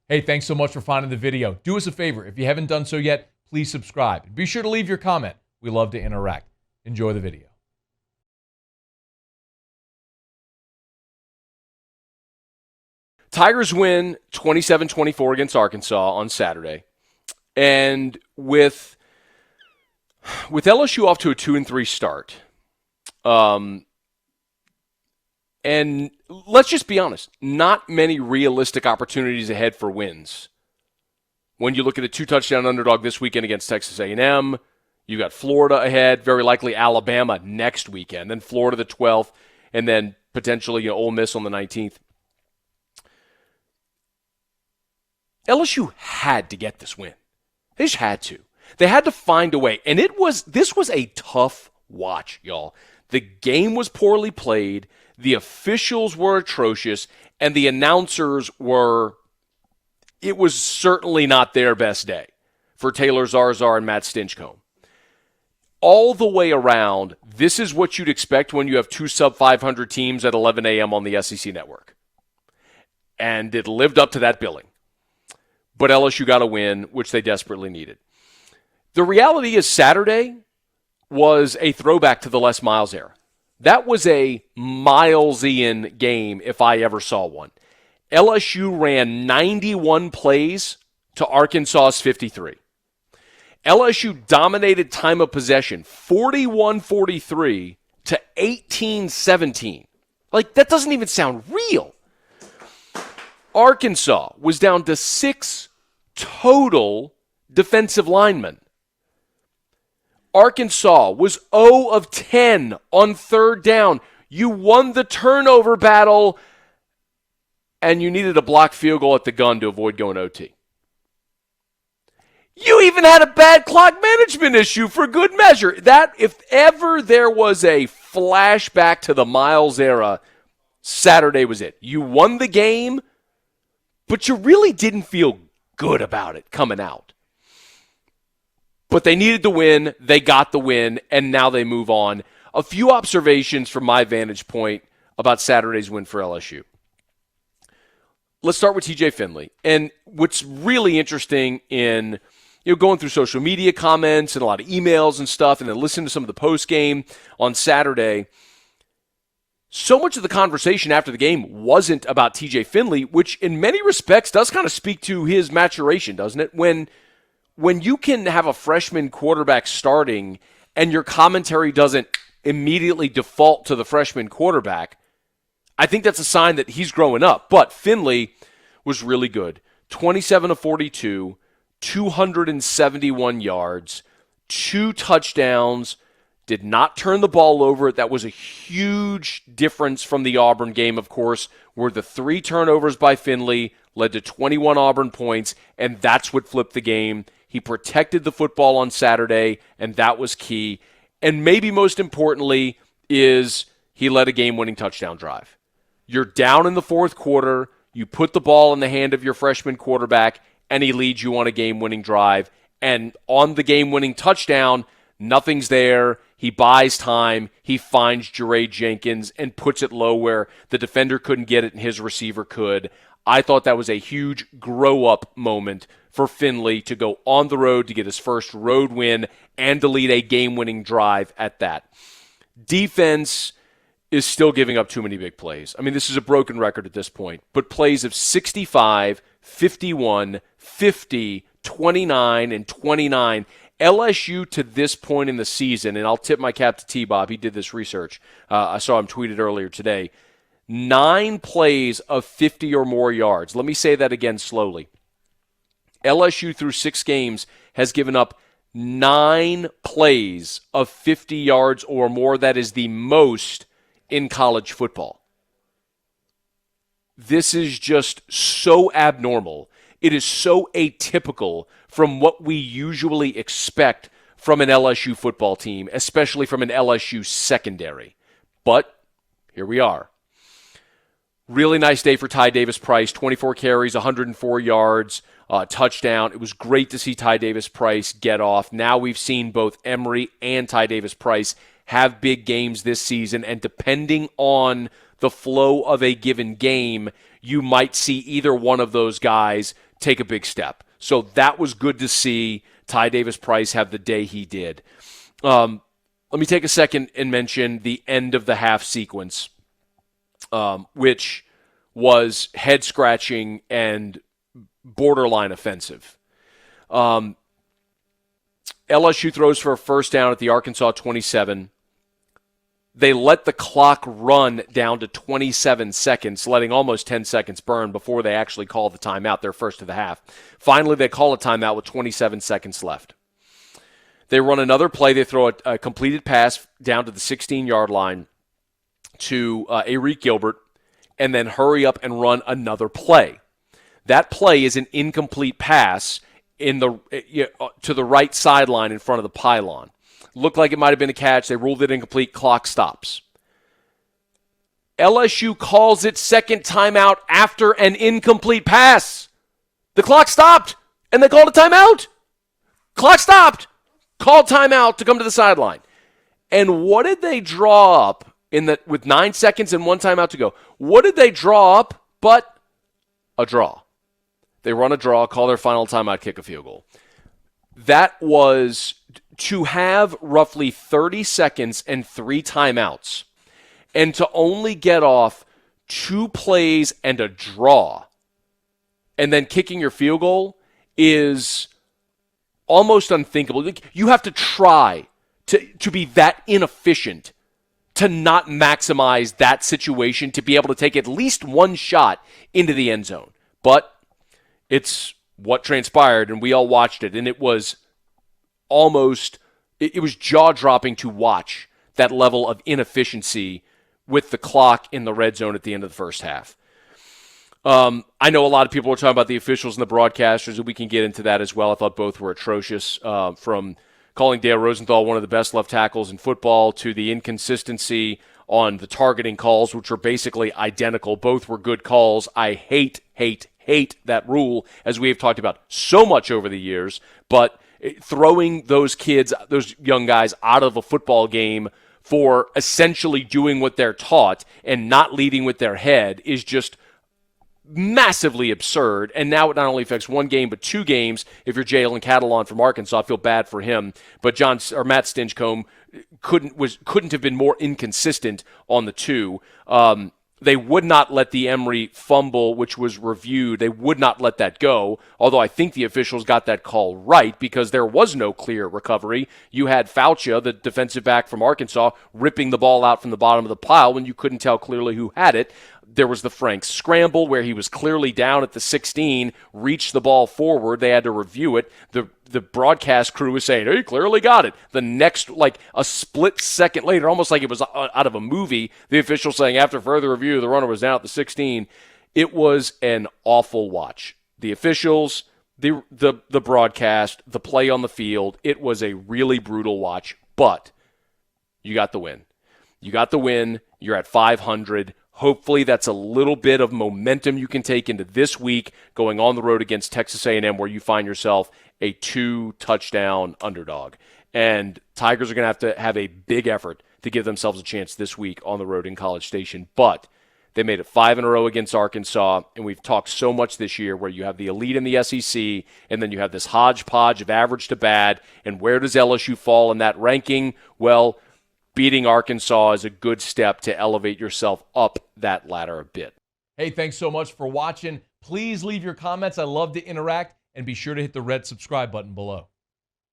Hey, thanks so much for finding the video. Do us a favor. If you haven't done so yet, please subscribe. And be sure to leave your comment. We love to interact. Enjoy the video. Tigers win 27-24 against Arkansas on Saturday. And with LSU off to a 2-3 start, and let's just be honest, not many realistic opportunities ahead for wins. When you look at a 2-touchdown underdog this weekend against Texas A&M, you got Florida ahead, very likely Alabama next weekend, then Florida the 12th, and then potentially Ole Miss on the 19th. LSU had to get this win. They just had to. They had to find a way, and this was a tough watch, y'all. The game was poorly played, the officials were atrocious, and the announcers it was certainly not their best day for Taylor Zarzar and Matt Stinchcomb. All the way around, this is what you'd expect when you have two sub-500 teams at 11 a.m. on the SEC network. And it lived up to that billing. But LSU got a win, which they desperately needed. The reality is Saturday was a throwback to the Les Miles era. That was a Milesian game if I ever saw one. LSU ran 91 plays to Arkansas's 53. LSU dominated time of possession 41-43 to 18-17. Like, that doesn't even sound real. Arkansas was down to 6 total defensive linemen. Arkansas was 0 of 10 on third down. You won the turnover battle, and you needed a blocked field goal at the gun to avoid going OT. You even had a bad clock management issue for good measure. That, if ever there was a flashback to the Miles era, Saturday was it. You won the game, but you really didn't feel good about it coming out. But they needed the win, they got the win, and now they move on. A few observations from my vantage point about Saturday's win for LSU. Let's start with TJ Finley. And what's really interesting in going through social media comments and a lot of emails and stuff, and then listening to some of the post game on Saturday, so much of the conversation after the game wasn't about TJ Finley, which in many respects does kind of speak to his maturation, doesn't it? When you can have a freshman quarterback starting and your commentary doesn't immediately default to the freshman quarterback, I think that's a sign that he's growing up. But Finley was really good. 27 of 42, 271 yards, 2 touchdowns, did not turn the ball over. That was a huge difference from the Auburn game, of course, where the 3 turnovers by Finley led to 21 Auburn points, and that's what flipped the game. He protected the football on Saturday, and that was key. And maybe most importantly is he led a game-winning touchdown drive. You're down in the fourth quarter, you put the ball in the hand of your freshman quarterback, and he leads you on a game-winning drive. And on the game-winning touchdown, nothing's there. He buys time. He finds Jeray Jenkins and puts it low where the defender couldn't get it and his receiver could. I thought that was a huge grow-up moment for Finley to go on the road to get his first road win and to lead a game-winning drive at that. Defense is still giving up too many big plays. I mean, this is a broken record at this point, but plays of 65, 51, 50, 29, and 29. LSU to this point in the season, and I'll tip my cap to T-Bob. He did this research. I saw him tweeted earlier today. 9 plays of 50 or more yards. Let me say that again slowly. LSU through 6 games has given up 9 plays of 50 yards or more. That is the most in college football. This is just so abnormal. It is so atypical from what we usually expect from an LSU football team, especially from an LSU secondary. But here we are. Really nice day for Ty Davis-Price. 24 carries, 104 yards, touchdown. It was great to see Ty Davis-Price get off. Now we've seen both Emory and Ty Davis-Price have big games this season, and depending on the flow of a given game, you might see either one of those guys take a big step. So that was good to see Ty Davis-Price have the day he did. Let me take a second and mention the end of the half sequence, which was head-scratching and borderline offensive. LSU throws for a first down at the Arkansas 27. They let the clock run down to 27 seconds, letting almost 10 seconds burn before they actually call the timeout, their first of the half. Finally, they call a timeout with 27 seconds left. They run another play. They throw a completed pass down to the 16-yard line to Eric Gilbert, and then hurry up and run another play. That play is an incomplete pass to the right sideline in front of the pylon. Looked like it might have been a catch. They ruled it incomplete. Clock stops. LSU calls its second timeout after an incomplete pass. The clock stopped, and they called a timeout. Clock stopped. Called timeout to come to the sideline. And what did they draw up with 9 seconds and one timeout to go? What did they draw up but a draw? They run a draw, call their final timeout, kick a field goal. That was to have roughly 30 seconds and 3 timeouts and to only get off 2 plays and a draw and then kicking your field goal is almost unthinkable. You have to try to be that inefficient to not maximize that situation, to be able to take at least one shot into the end zone. But it's what transpired, and we all watched it, and it was it was jaw-dropping to watch that level of inefficiency with the clock in the red zone at the end of the first half. I know a lot of people were talking about the officials and the broadcasters, and we can get into that as well. I thought both were atrocious, from calling Dale Rosenthal one of the best left tackles in football to the inconsistency on the targeting calls, which were basically identical. Both were good calls. I hate that rule, as we have talked about so much over the years, but throwing those young guys out of a football game for essentially doing what they're taught and not leading with their head is just massively absurd. And now it not only affects one game, but 2 games. If you're Jalen Catalon from Arkansas, I feel bad for him. But Matt Stinchcomb couldn't have been more inconsistent on the 2. They would not let the Emory fumble, which was reviewed. They would not let that go, although I think the officials got that call right because there was no clear recovery. You had Faucia, the defensive back from Arkansas, ripping the ball out from the bottom of the pile when you couldn't tell clearly who had it. There was the Frank scramble where he was clearly down at the 16, reached the ball forward. They had to review it. The broadcast crew was saying, he clearly got it. The next, like a split second later, almost like it was out of a movie, the official saying, after further review, the runner was down at the 16. It was an awful watch. The officials, the broadcast, the play on the field, it was a really brutal watch, but you got the win. You got the win. You're at 500. Hopefully that's a little bit of momentum you can take into this week going on the road against Texas A&M, where you find yourself a 2-touchdown underdog. And Tigers are going to have a big effort to give themselves a chance this week on the road in College Station. But they made it 5 in a row against Arkansas, and we've talked so much this year where you have the elite in the SEC, and then you have this hodgepodge of average to bad. And where does LSU fall in that ranking? Well, beating Arkansas is a good step to elevate yourself up that ladder a bit. Hey, thanks so much for watching. Please leave your comments. I love to interact, and be sure to hit the red subscribe button below.